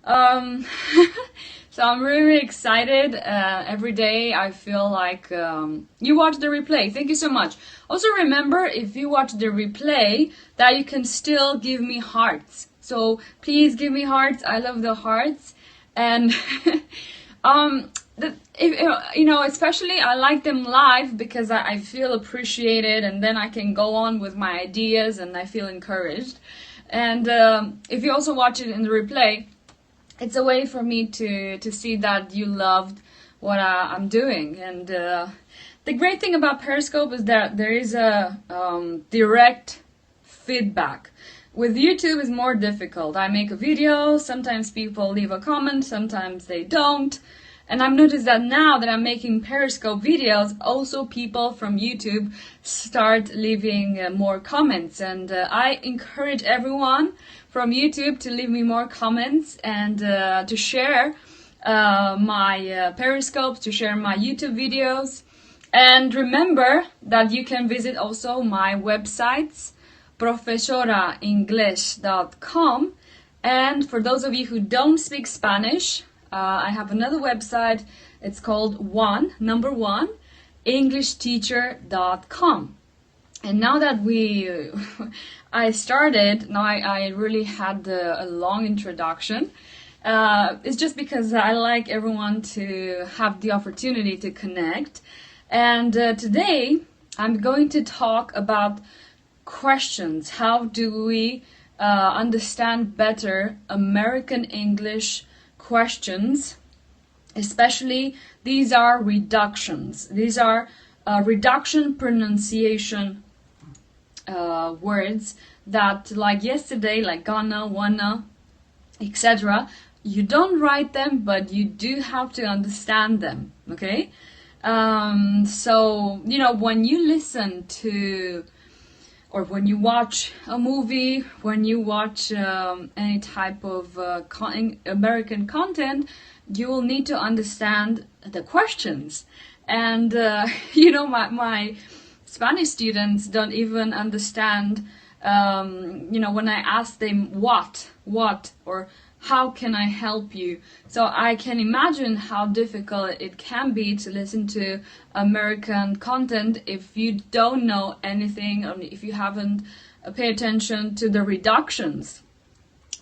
Um, so I'm really excited. Every day I feel like you watch the replay. Thank you so much. Also remember, if you watch the replay, that you can still give me hearts. So please give me hearts. I love the hearts. And especially I like them live because I feel appreciated, and then I can go on with my ideas and I feel encouraged. And if you also watch it in the replay, it's a way for me to see that you loved what I'm doing. And the great thing about Periscope is that there is a direct feedback. With YouTube, it's more difficult. I make a video, sometimes people leave a comment, sometimes they don't. And I've noticed that now that I'm making Periscope videos, also people from YouTube start leaving more comments. And I encourage everyone from YouTube to leave me more comments and to share my Periscopes, to share my YouTube videos. And remember that you can visit also my websites, profesoraenglish.com. And for those of you who don't speak Spanish, I have another website. It's called number one, englishteacher.com. And now that I started, now I really had a long introduction. It's just because I like everyone to have the opportunity to connect. And today I'm going to talk about questions. How do we understand better American English questions? Especially, these are reductions. These are reduction pronunciation words that, like yesterday, like gonna, wanna, etc. You don't write them, but you do have to understand them, okay? So, when you listen to, or when you watch a movie, when you watch any type of American content, you will need to understand the questions. And, my Spanish students don't even understand, when I ask them what, or how can I help you? So I can imagine how difficult it can be to listen to American content if you don't know anything, or if you haven't paid attention to the reductions,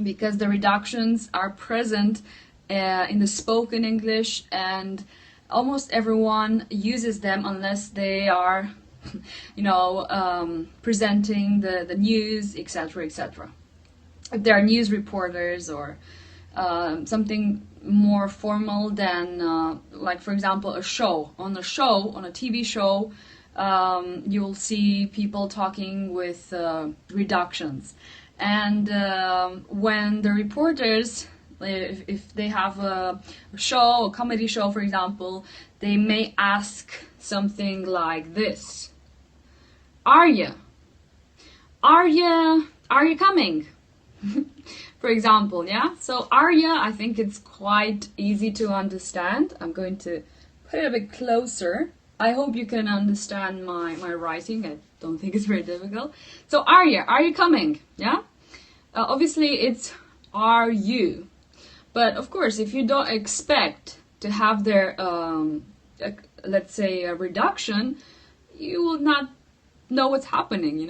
because the reductions are present in the spoken English, and almost everyone uses them unless they are presenting the news, etc., etc. If there are news reporters or something more formal than, like for example, a show. On a TV show, you will see people talking with reductions. And when the reporters, if they have a show, a comedy show, for example, they may ask something like this: Arya, are you coming? For example, yeah? So Arya, I think it's quite easy to understand. I'm going to put it a bit closer. I hope you can understand my writing. I don't think it's very difficult. So Arya, are you coming? Yeah? Obviously it's are you. But of course, if you don't expect to have their, let's say, a reduction, you will not know what's happening,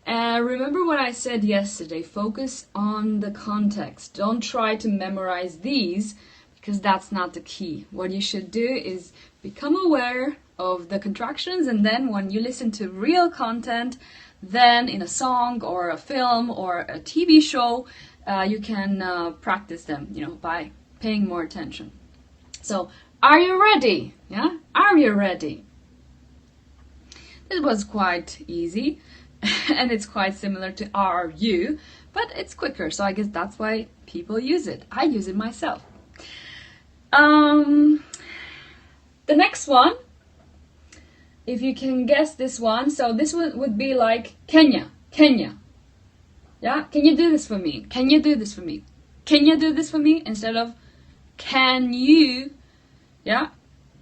remember what I said yesterday, focus on the context. Don't try to memorize these, because that's not the key. What you should do is become aware of the contractions, and then when you listen to real content, then in a song or a film or a TV show, you can practice them, by paying more attention. So, are you ready? Yeah? Are you ready? It was quite easy. And it's quite similar to are you, but it's quicker, so I guess that's why people use it. I use it myself. The next one, if you can guess this one, so this one would be like Kenya. Yeah, can you do this for me? Can you do this for me? Can you do this for me? Instead of can you, yeah,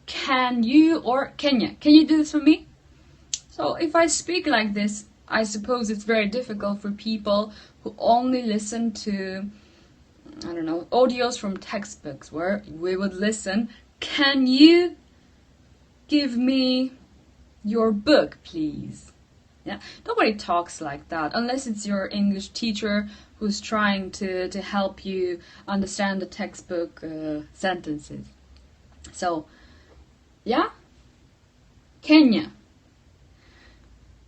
can you or Kenya. Can you do this for me? So if I speak like this, I suppose it's very difficult for people who only listen to I don't know, audios from textbooks where we would listen. Can you give me your book, please? Yeah, nobody talks like that unless it's your English teacher who's trying to help you understand the textbook sentences. So, yeah, Kenya.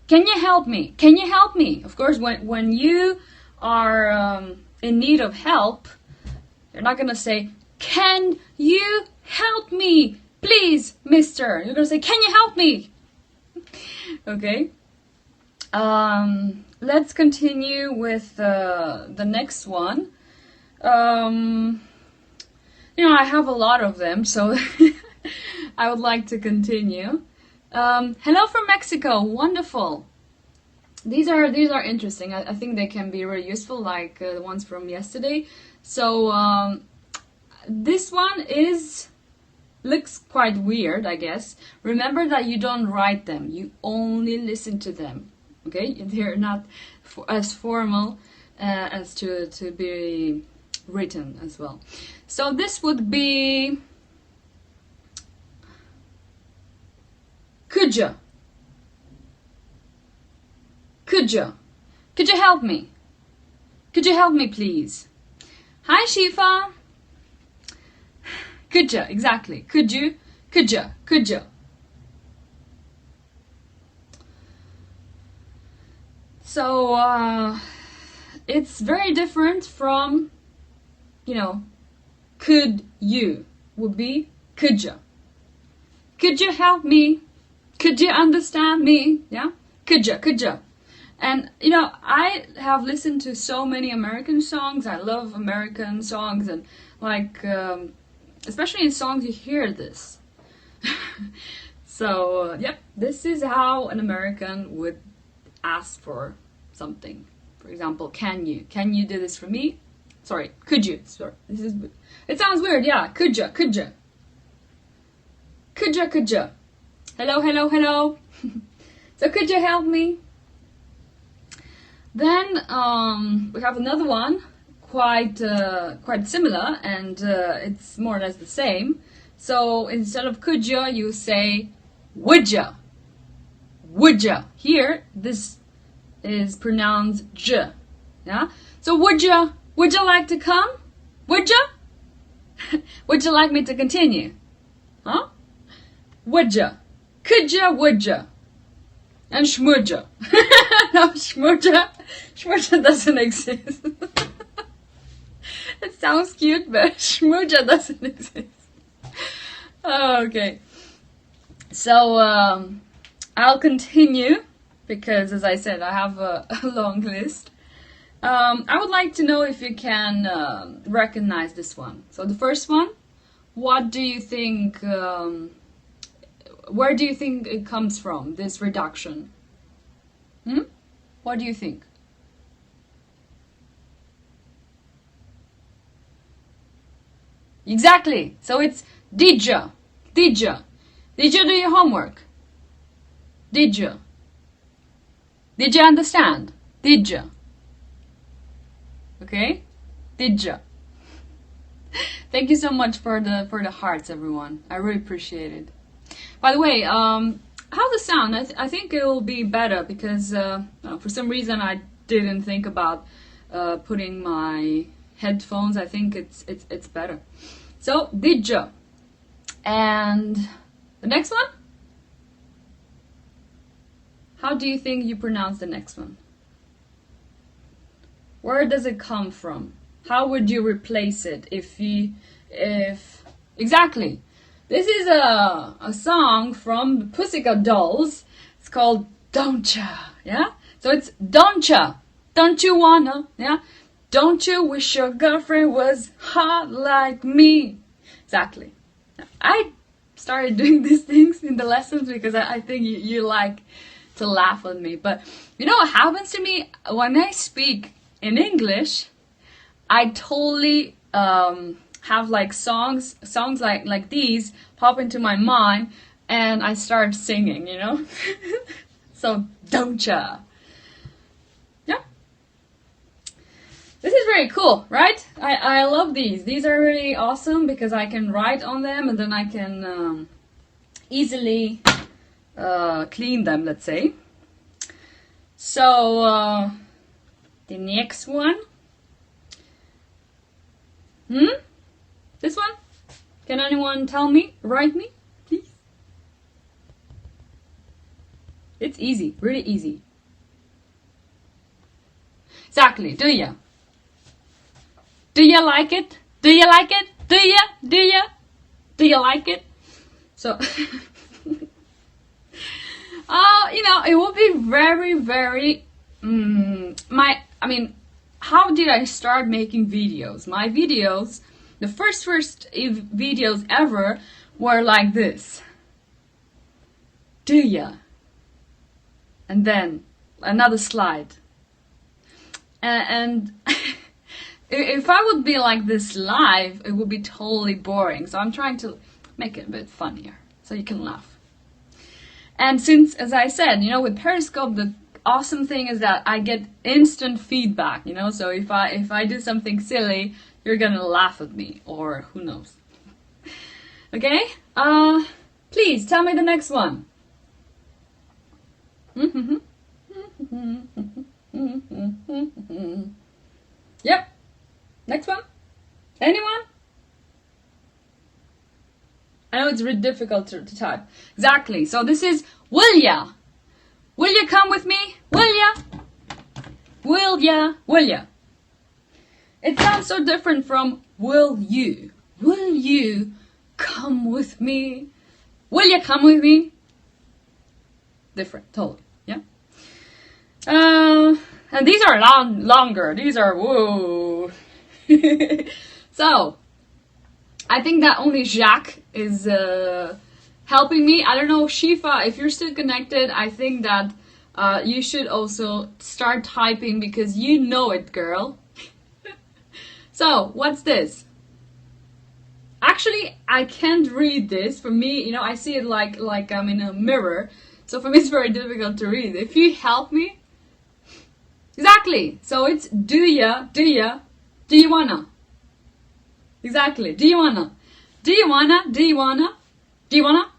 Can you help me? Can you help me? Of course, when you are in need of help, you're not gonna say, can you help me? Please, mister. You're gonna say, can you help me? Okay. Let's continue with the next one. I have a lot of them, so I would like to continue. Hello from Mexico. Wonderful. These are interesting. I think they can be really useful, like the ones from yesterday. So this one looks quite weird, I guess. Remember that you don't write them. You only listen to them. Okay, they're not as formal as to be written as well. So this would be kudja. Kudja. Could you help me? Could you help me, please? Hi, Shifa. Kudja, exactly. Could you? Kudja. Kudja. So, it's very different from, could you would be kudja. Could you help me? Could you understand me? Yeah? Kudja, kudja. And, I have listened to so many American songs. I love American songs, and especially in songs you hear this. So, yep, this is how an American would ask for something. For example, can you do this for me? Sorry, could you? Sorry, it sounds weird, yeah. Kudja, kudja. Kudja, kudja. Hello, hello, hello. So could you help me? Then we have another one, quite similar, and it's more or less the same. So instead of kudja, you say wudja. Wudja. Here, this is pronounced j. Yeah. So would you like to come? Would you? Would you like me to continue? Huh? Would you? Could you? Would you? And shmudja. No, shmudja. Shmudja doesn't exist. It sounds cute, but shmudja doesn't exist. Okay. So I'll continue because, as I said, I have a long list. I would like to know if you can recognize this one. So the first one, what do you think? Where do you think it comes from? This reduction. What do you think? Exactly. So it's didja. Didja. Did you do your homework? Did you? Did you understand? Did you? Okay? Didja. Thank you so much for the hearts, everyone. I really appreciate it. By the way, how's the sound? I think it will be better because for some reason I didn't think about putting my headphones. I think it's better. So didja. And the next one? How do you think you pronounce the next one? Where does it come from? How would you replace it if exactly? This is a song from the Pussycat Dolls. It's called Doncha. Yeah? So it's doncha. Don't you wanna? Yeah? Don't you wish your girlfriend was hot like me? Exactly. I started doing these things in the lessons because I think you like to laugh at me. But you know what happens to me? When I speak in English, I totally have like songs like these pop into my mind and I start singing, you know? So, doncha. Yeah. This is very cool, right? I love these. These are really awesome because I can write on them and then I can easily clean them, let's say. So, the next one. This one? Can anyone tell me? Write me, please? It's easy, really easy. Exactly, do ya? Do you like it? Do you like it? Do you? Do you? Do you like it? So, you know, it will be very, very, how did I start making videos? My videos, the first videos ever were like this. Do ya? And then another slide. And if I would be like this live, it would be totally boring. So I'm trying to make it a bit funnier so you can laugh. And since, as I said, you know, with Periscope, the awesome thing is that I get instant feedback, you know. So if I do something silly, you're gonna laugh at me, or who knows. Okay? Please tell me the next one. Yep. Next one. Anyone? I know it's really difficult to type. Exactly. So this is wilja. Will you come with me? Wilja. Wilja. Wilja. It sounds so different from will you. Will you come with me? Will you come with me? Different, totally. Yeah. And these are longer. These are whoa. So, I think that only Jacques is helping me. I don't know, Shifa, if you're still connected, I think that you should also start typing because you know it, girl. So, what's this? Actually, I can't read this. For me, you know, I see it like I'm in a mirror. So for me, it's very difficult to read. If you help me. Exactly. So it's do ya, do you wanna? Exactly. Do you wanna? Do you wanna? Do you wanna? Do you wanna?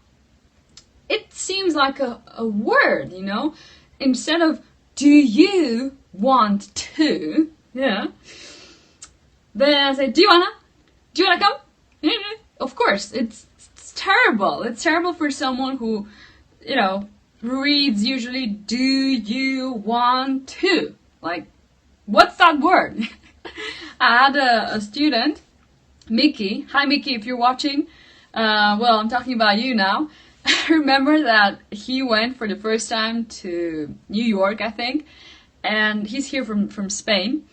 It seems like a word, you know? Instead of do you want to? Yeah. Then I say, do you wanna? Do you wanna come? Of course, it's terrible. It's terrible for someone who, you know, reads usually do you want to? Like, what's that word? I had a student, Mickey. Hi Mickey, if you're watching. Well, I'm talking about you now. I remember that he went for the first time to New York, I think. And he's here from Spain.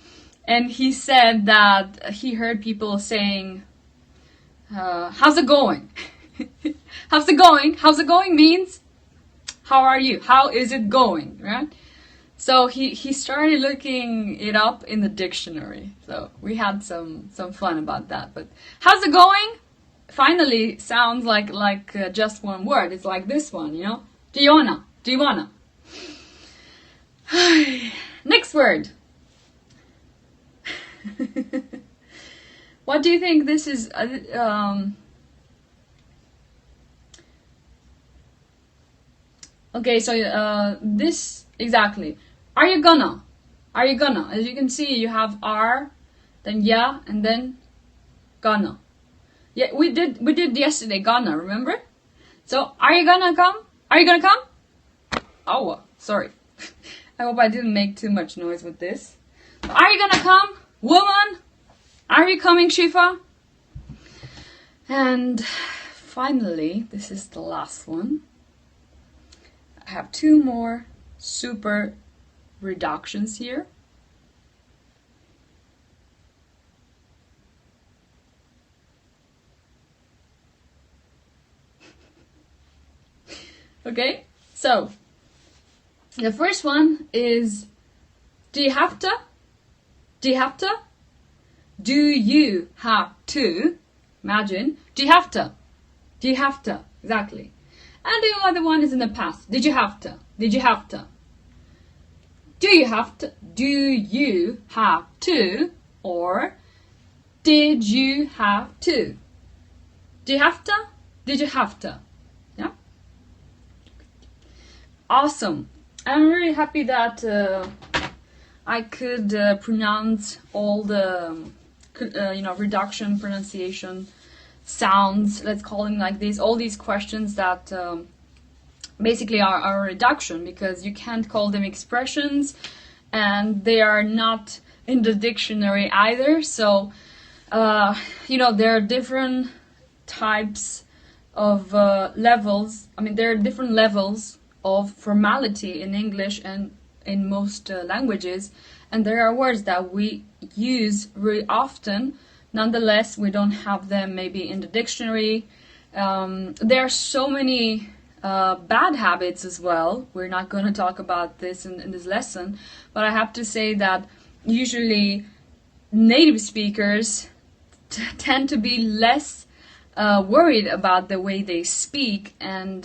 And he said that he heard people saying, how's it going? How's it going? How's it going means, how are you? How is it going? Right? So he started looking it up in the dictionary. So we had some fun about that. But how's it going? Finally sounds like just one word. It's like this one, you know? Do you wanna? Do you wanna? Next word. What do you think this is? Okay, so this exactly. Aryagonna. Aryagonna. As you can see, you have R, then ya, and then gonna. Yeah, we did yesterday gonna, remember? So are you gonna come? Are you gonna come? Oh, sorry. I hope I didn't make too much noise with this. Are you gonna come, woman? Are you coming, Shifa? And finally, this is the last one. I have two more super reductions here. Okay, so the first one is dijahafta. Dijahafta. Do you have to? Imagine. Dijahafta. Dijahafta. Exactly. And the other one is in the past. Dijahafta. Dijahafta. Do you have to? Do you have to? Or Did you have to? Dijahafta? Dijahafta. Yeah? Awesome. I'm really happy that I could pronounce all the reduction, pronunciation, sounds, let's call them like this, all these questions that basically are a reduction, because you can't call them expressions and they are not in the dictionary either. So there are different types of levels. I mean, there are different levels of formality in English and in most languages, and there are words that we use really often. Nonetheless, we don't have them maybe in the dictionary. There are so many bad habits as well. We're not going to talk about this in this lesson, but I have to say that usually native speakers tend to be less worried about the way they speak, and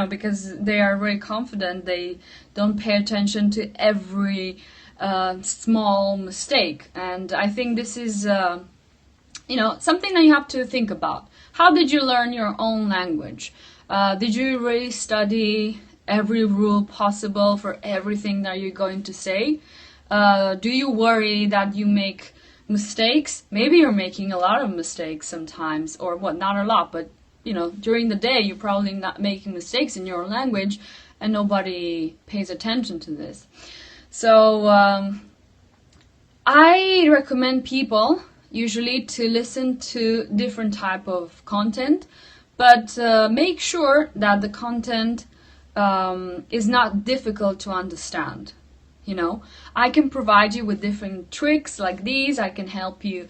because they are very confident, they don't pay attention to every small mistake. And I think this is something that you have to think about. How did you learn your own language? Did you really study every rule possible for everything that you're going to say? Do you worry that you make mistakes? Maybe you're making a lot of mistakes sometimes, or not a lot, but during the day you're probably not making mistakes in your own language, and nobody pays attention to this. So I recommend people usually to listen to different type of content, but make sure that the content is not difficult to understand. I can provide you with different tricks like these. I can help you,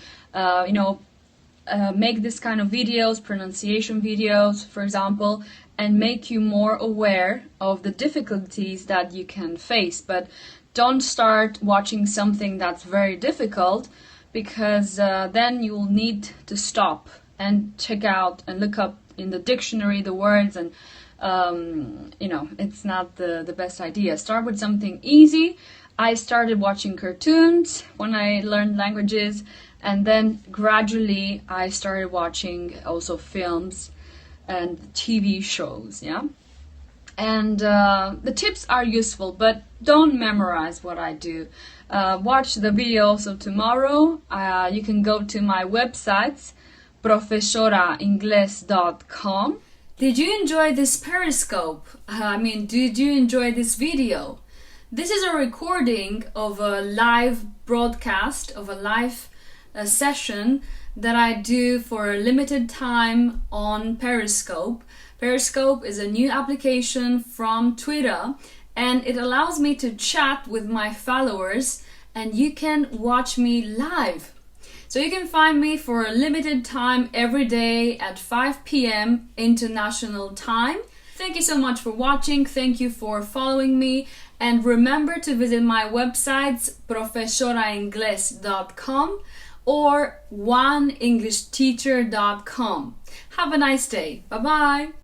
make this kind of videos, pronunciation videos, for example, and make you more aware of the difficulties that you can face. But don't start watching something that's very difficult, because then you will need to stop and check out and look up in the dictionary the words, and it's not the best idea. Start with something easy. I started watching cartoons when I learned languages, and then gradually I started watching also films and TV shows, yeah? And the tips are useful, but don't memorize what I do. Watch the video also tomorrow. You can go to my website, profesoraingles.com. Did you enjoy this Periscope? Did you enjoy this video? This is a recording of a live broadcast, of a live session that I do for a limited time on Periscope. Periscope is a new application from Twitter, and it allows me to chat with my followers, and you can watch me live. So you can find me for a limited time every day at 5 p.m. International Time. Thank you so much for watching. Thank you for following me. And remember to visit my websites, profesoraingles.com or oneenglishteacher.com. Have a nice day. Bye-bye.